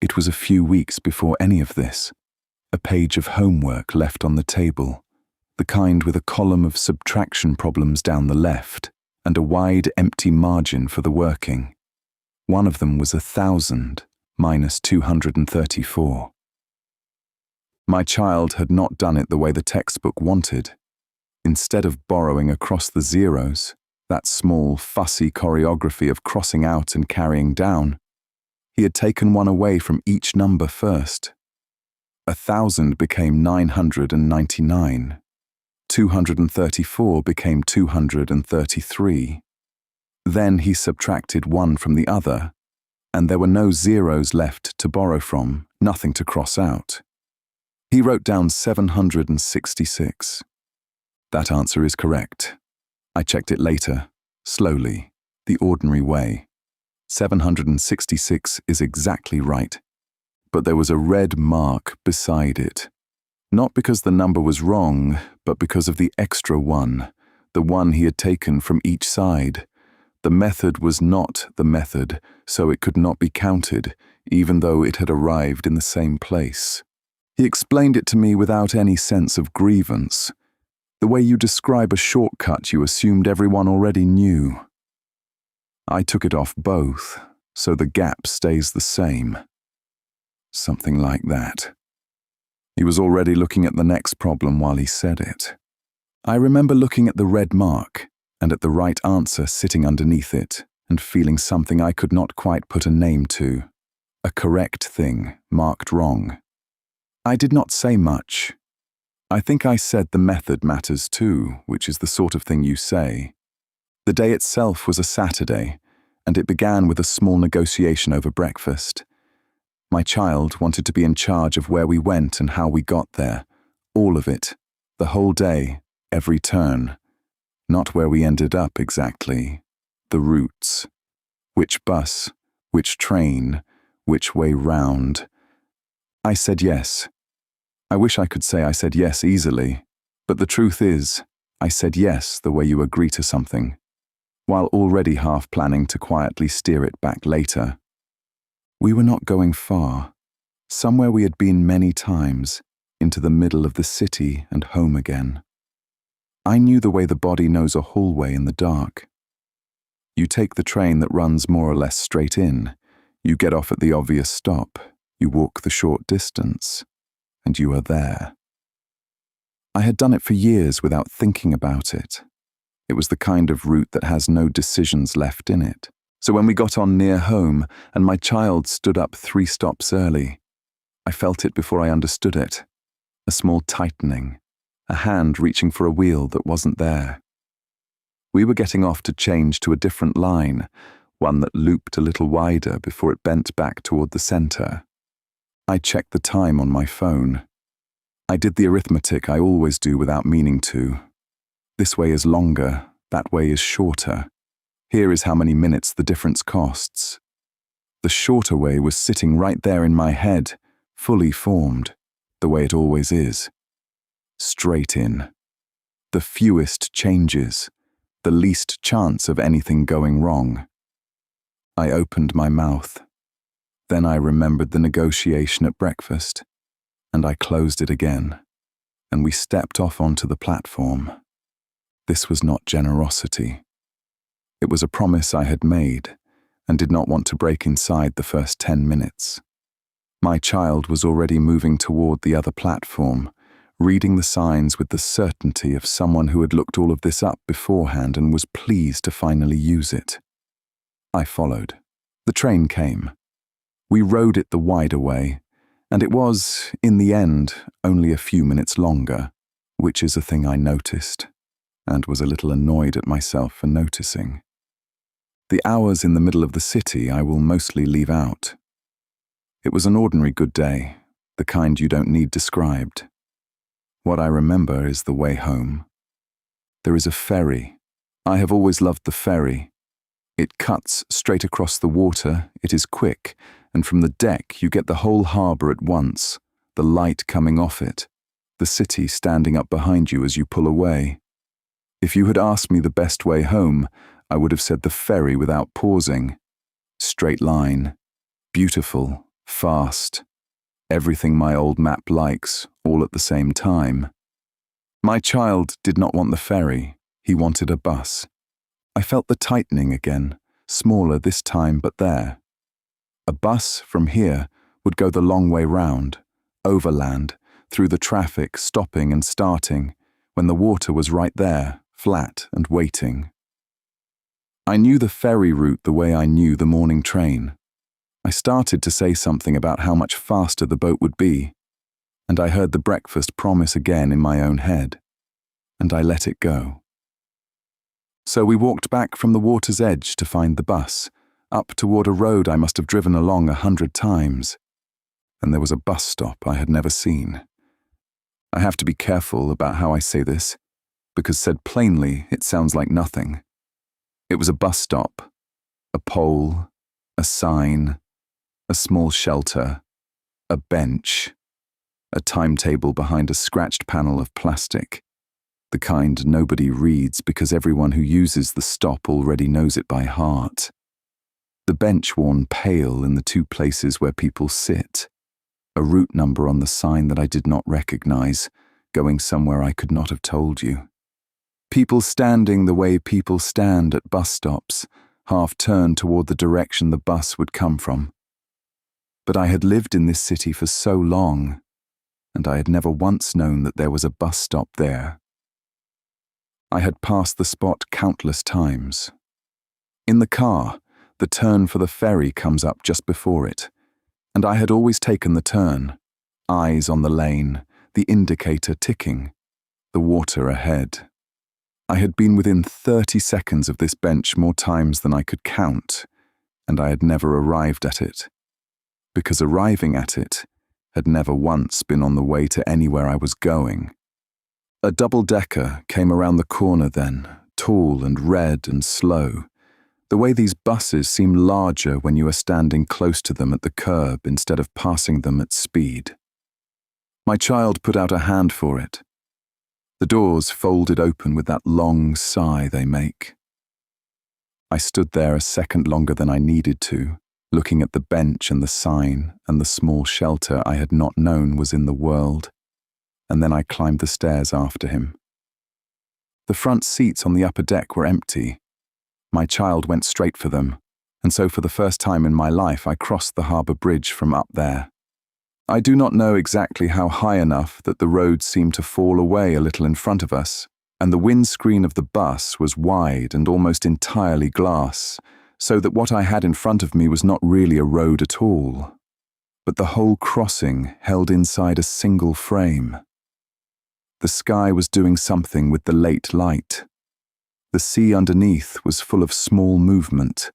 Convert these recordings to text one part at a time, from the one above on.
It was a few weeks before any of this. A page of homework left on the table, the kind with a column of subtraction problems down the left and a wide empty margin for the working. One of them was 1,000 minus 234. My child had not done it the way the textbook wanted. Instead of borrowing across the zeros, that small, fussy choreography of crossing out and carrying down, he had taken one away from each number first. 1,000 became 999. 234 became 233. Then he subtracted one from the other, and there were no zeros left to borrow from, nothing to cross out. He wrote down 766. That answer is correct. I checked it later, slowly, the ordinary way. 766 is exactly right. But there was a red mark beside it. Not because the number was wrong, but because of the extra one, the one he had taken from each side. The method was not the method, so it could not be counted, even though it had arrived in the same place. He explained it to me without any sense of grievance. The way you describe a shortcut you assumed everyone already knew. I took it off both, so the gap stays the same. Something like that. He was already looking at the next problem while he said it. I remember looking at the red mark and at the right answer sitting underneath it and feeling something I could not quite put a name to. A correct thing marked wrong. I did not say much. I think I said the method matters too, which is the sort of thing you say. The day itself was a Saturday, and it began with a small negotiation over breakfast. My child wanted to be in charge of where we went and how we got there, all of it, the whole day, every turn. Not where we ended up exactly, the routes. Which bus, which train, which way round. I said yes. I wish I could say I said yes easily, but the truth is, I said yes the way you agree to something, while already half planning to quietly steer it back later. We were not going far, somewhere we had been many times, into the middle of the city and home again. I knew the way the body knows a hallway in the dark. You take the train that runs more or less straight in, you get off at the obvious stop, you walk the short distance, and you are there. I had done it for years without thinking about it. It was the kind of route that has no decisions left in it. So when we got on near home and my child stood up 3 stops early, I felt it before I understood it. A small tightening, a hand reaching for a wheel that wasn't there. We were getting off to change to a different line, one that looped a little wider before it bent back toward the center. I checked the time on my phone. I did the arithmetic I always do without meaning to. This way is longer, that way is shorter. Here is how many minutes the difference costs. The shorter way was sitting right there in my head, fully formed, the way it always is. Straight in. The fewest changes, the least chance of anything going wrong. I opened my mouth. Then I remembered the negotiation at breakfast, and I closed it again, and we stepped off onto the platform. This was not generosity. It was a promise I had made, and did not want to break inside the first 10 minutes. My child was already moving toward the other platform, reading the signs with the certainty of someone who had looked all of this up beforehand and was pleased to finally use it. I followed. The train came. We rode it the wider way, and it was, in the end, only a few minutes longer, which is a thing I noticed, and was a little annoyed at myself for noticing. The hours in the middle of the city I will mostly leave out. It was an ordinary good day, the kind you don't need described. What I remember is the way home. There is a ferry. I have always loved the ferry. It cuts straight across the water, it is quick, and from the deck you get the whole harbour at once, the light coming off it, the city standing up behind you as you pull away. If you had asked me the best way home, I would have said the ferry without pausing. Straight line, beautiful, fast, everything my old map likes, all at the same time. My child did not want the ferry, he wanted a bus. I felt the tightening again, smaller this time but there. A bus from here would go the long way round, overland, through the traffic, stopping and starting, when the water was right there, flat and waiting. I knew the ferry route the way I knew the morning train. I started to say something about how much faster the boat would be, and I heard the breakfast promise again in my own head, and I let it go. So we walked back from the water's edge to find the bus, up toward a road I must have driven along 100 times, and there was a bus stop I had never seen. I have to be careful about how I say this, because said plainly, it sounds like nothing. It was a bus stop, a pole, a sign, a small shelter, a bench, a timetable behind a scratched panel of plastic, the kind nobody reads because everyone who uses the stop already knows it by heart. The bench worn pale in the two places where people sit, a route number on the sign that I did not recognize, going somewhere I could not have told you. People standing the way people stand at bus stops, half turned toward the direction the bus would come from. But I had lived in this city for so long, and I had never once known that there was a bus stop there. I had passed the spot countless times. In the car, the turn for the ferry comes up just before it, and I had always taken the turn, eyes on the lane, the indicator ticking, the water ahead. I had been within 30 seconds of this bench more times than I could count, and I had never arrived at it, because arriving at it had never once been on the way to anywhere I was going. A double-decker came around the corner then, tall and red and slow, the way these buses seem larger when you are standing close to them at the curb instead of passing them at speed. My child put out a hand for it. The doors folded open with that long sigh they make. I stood there a second longer than I needed to, looking at the bench and the sign and the small shelter I had not known was in the world, and then I climbed the stairs after him. The front seats on the upper deck were empty. My child went straight for them, and so for the first time in my life I crossed the harbour bridge from up there. I do not know exactly how high enough that the road seemed to fall away a little in front of us, and the windscreen of the bus was wide and almost entirely glass, so that what I had in front of me was not really a road at all, but the whole crossing held inside a single frame. The sky was doing something with the late light. The sea underneath was full of small movement,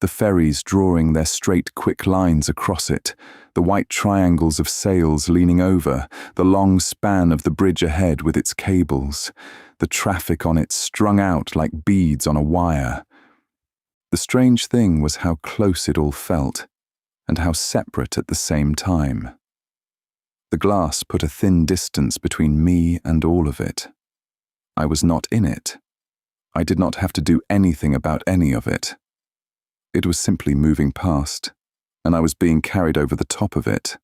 the ferries drawing their straight, quick lines across it, the white triangles of sails leaning over, the long span of the bridge ahead with its cables, the traffic on it strung out like beads on a wire. The strange thing was how close it all felt, and how separate at the same time. The glass put a thin distance between me and all of it. I was not in it. I did not have to do anything about any of it. It was simply moving past, and I was being carried over the top of it,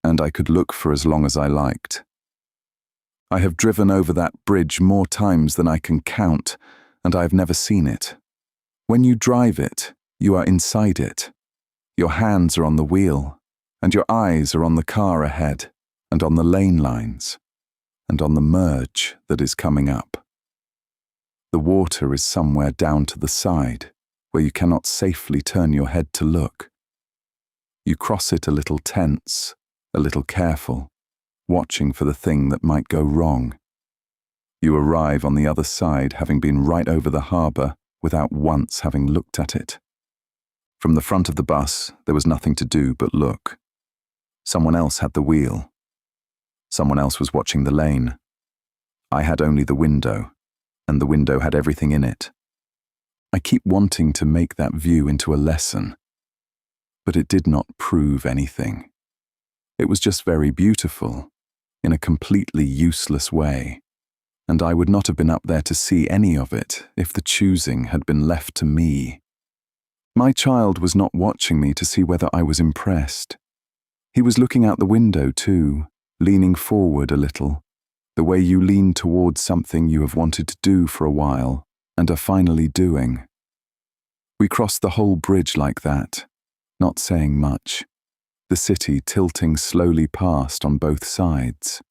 and I could look for as long as I liked. I have driven over that bridge more times than I can count, and I have never seen it. When you drive it, you are inside it. Your hands are on the wheel, and your eyes are on the car ahead, and on the lane lines, and on the merge that is coming up. The water is somewhere down to the side, where you cannot safely turn your head to look. You cross it a little tense, a little careful, watching for the thing that might go wrong. You arrive on the other side having been right over the harbour without once having looked at it. From the front of the bus, there was nothing to do but look. Someone else had the wheel. Someone else was watching the lane. I had only the window, and the window had everything in it. I keep wanting to make that view into a lesson, but it did not prove anything. It was just very beautiful, in a completely useless way, and I would not have been up there to see any of it if the choosing had been left to me. My child was not watching me to see whether I was impressed. He was looking out the window too, leaning forward a little, the way you lean towards something you have wanted to do for a while and are finally doing. We crossed the whole bridge like that, not saying much, the city tilting slowly past on both sides.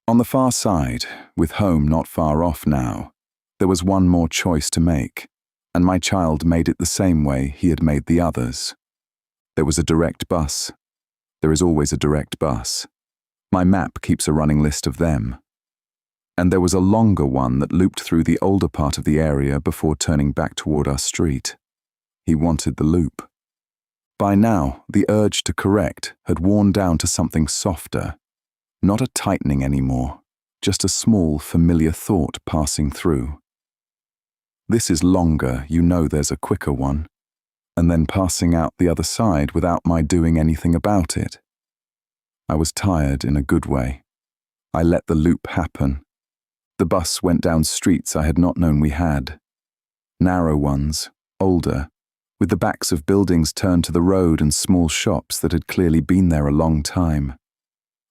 On the far side, with home not far off now, there was one more choice to make, and my child made it the same way he had made the others. There was a direct bus. There is always a direct bus. My map keeps a running list of them. And there was a longer one that looped through the older part of the area before turning back toward our street. He wanted the loop. By now, the urge to correct had worn down to something softer. Not a tightening anymore, just a small, familiar thought passing through. This is longer, you know there's a quicker one, and then passing out the other side without my doing anything about it. I was tired in a good way. I let the loop happen. The bus went down streets I had not known we had. Narrow ones, older, with the backs of buildings turned to the road and small shops that had clearly been there a long time.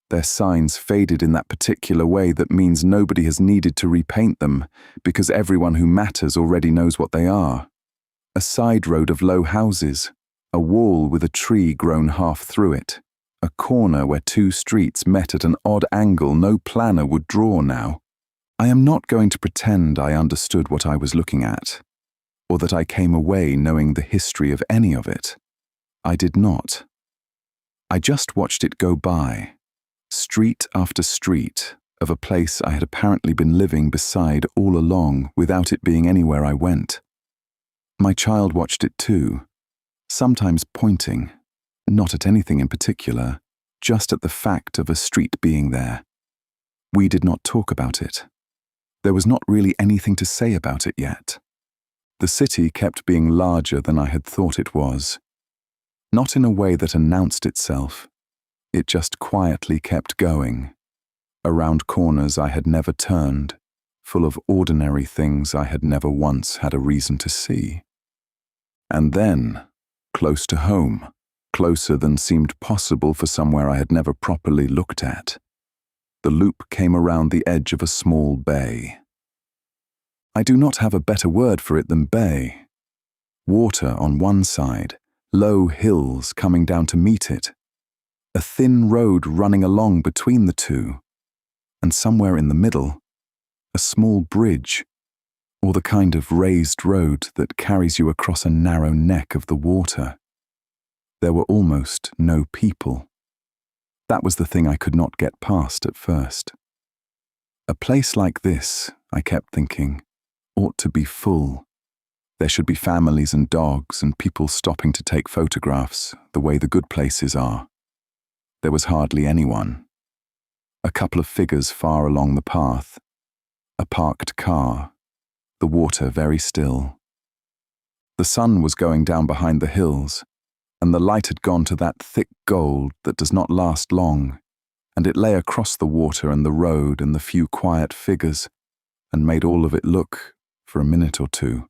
Their signs faded in that particular way that means nobody has needed to repaint them because everyone who matters already knows what they are. A side road of low houses, a wall with a tree grown half through it, a corner where two streets met at an odd angle no planner would draw now. I am not going to pretend I understood what I was looking at, or that I came away knowing the history of any of it. I did not. I just watched it go by, street after street, of a place I had apparently been living beside all along without it being anywhere I went. My child watched it too, sometimes pointing, not at anything in particular, just at the fact of a street being there. We did not talk about it. There was not really anything to say about it yet. The city kept being larger than I had thought it was. Not in a way that announced itself. It just quietly kept going. Around corners I had never turned, full of ordinary things I had never once had a reason to see. And then, close to home, closer than seemed possible for somewhere I had never properly looked at, the loop came around the edge of a small bay. I do not have a better word for it than bay. Water on one side, low hills coming down to meet it, a thin road running along between the two, and somewhere in the middle, a small bridge, or the kind of raised road that carries you across a narrow neck of the water. There were almost no people. That was the thing I could not get past at first. A place like this, I kept thinking, ought to be full. There should be families and dogs and people stopping to take photographs, the way the good places are. There was hardly anyone. A couple of figures far along the path. A parked car. The water very still. The sun was going down behind the hills, and the light had gone to that thick gold that does not last long, and it lay across the water and the road and the few quiet figures, and made all of it look, for a minute or two,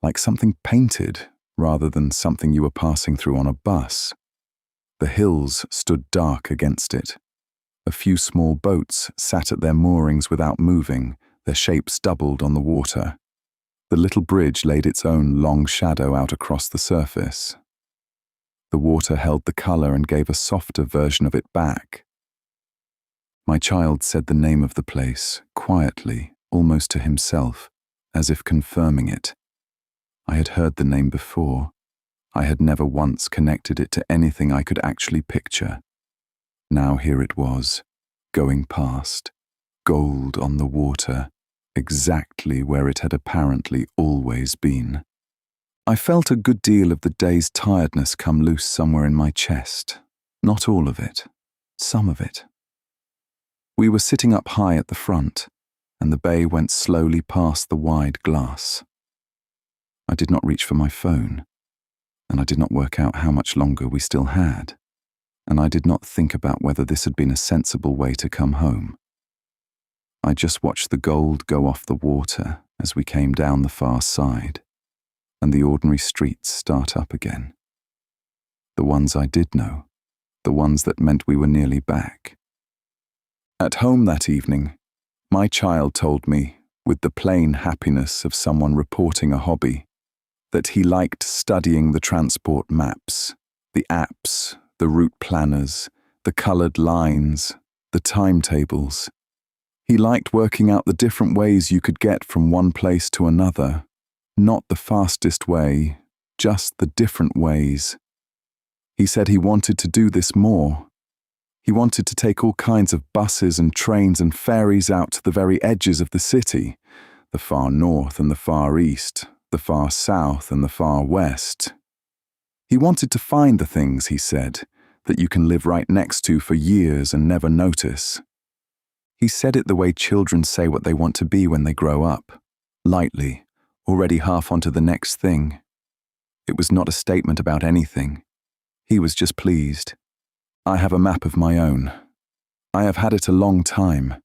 like something painted rather than something you were passing through on a bus. The hills stood dark against it. A few small boats sat at their moorings without moving, their shapes doubled on the water. The little bridge laid its own long shadow out across the surface. The water held the color and gave a softer version of it back. My child said the name of the place, quietly, almost to himself, as if confirming it. I had heard the name before. I had never once connected it to anything I could actually picture. Now here it was, going past, gold on the water, exactly where it had apparently always been. I felt a good deal of the day's tiredness come loose somewhere in my chest. Not all of it, some of it. We were sitting up high at the front, and the bay went slowly past the wide glass. I did not reach for my phone, and I did not work out how much longer we still had, and I did not think about whether this had been a sensible way to come home. I just watched the gold go off the water as we came down the far side, and the ordinary streets start up again. The ones I did know, the ones that meant we were nearly back. At home that evening, my child told me, with the plain happiness of someone reporting a hobby, that he liked studying the transport maps, the apps, the route planners, the colored lines, the timetables. He liked working out the different ways you could get from one place to another, not the fastest way, just the different ways. He said he wanted to do this more. He wanted to take all kinds of buses and trains and ferries out to the very edges of the city, the far north and the far east, the far south and the far west. He wanted to find the things, he said, that you can live right next to for years and never notice. He said it the way children say what they want to be when they grow up, lightly, already half onto the next thing. It was not a statement about anything. He was just pleased. I have a map of my own. I have had it a long time.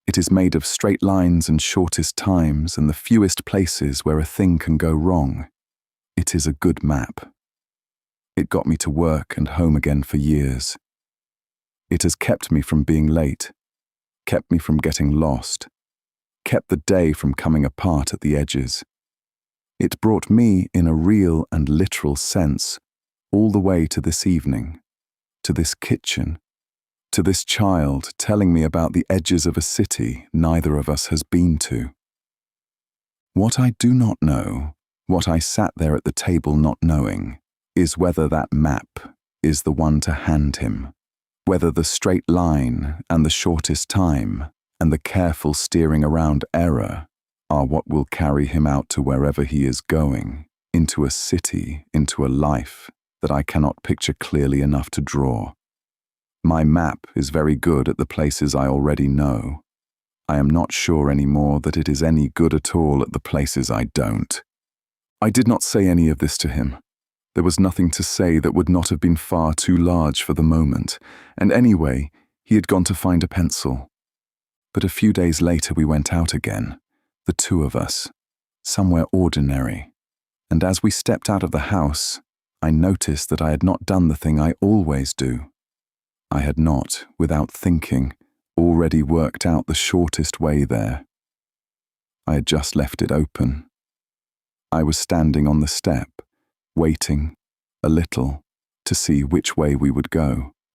It is made of straight lines and shortest times and the fewest places where a thing can go wrong. It is a good map. It got me to work and home again for years. It has kept me from being late, kept me from getting lost, kept the day from coming apart at the edges. It brought me, in a real and literal sense, all the way to this evening, to this kitchen, to this child telling me about the edges of a city neither of us has been to. What I do not know, what I sat there at the table not knowing, is whether that map is the one to hand him, whether the straight line and the shortest time and the careful steering around error are what will carry him out to wherever he is going, into a city, into a life that I cannot picture clearly enough to draw. My map is very good at the places I already know. I am not sure anymore that it is any good at all at the places I don't. I did not say any of this to him. There was nothing to say that would not have been far too large for the moment, and anyway, he had gone to find a pencil. But a few days later we went out again, the two of us, somewhere ordinary, and as we stepped out of the house, I noticed that I had not done the thing I always do. I had not, without thinking, already worked out the shortest way there. I had just left it open. I was standing on the step, waiting, a little, to see which way we would go.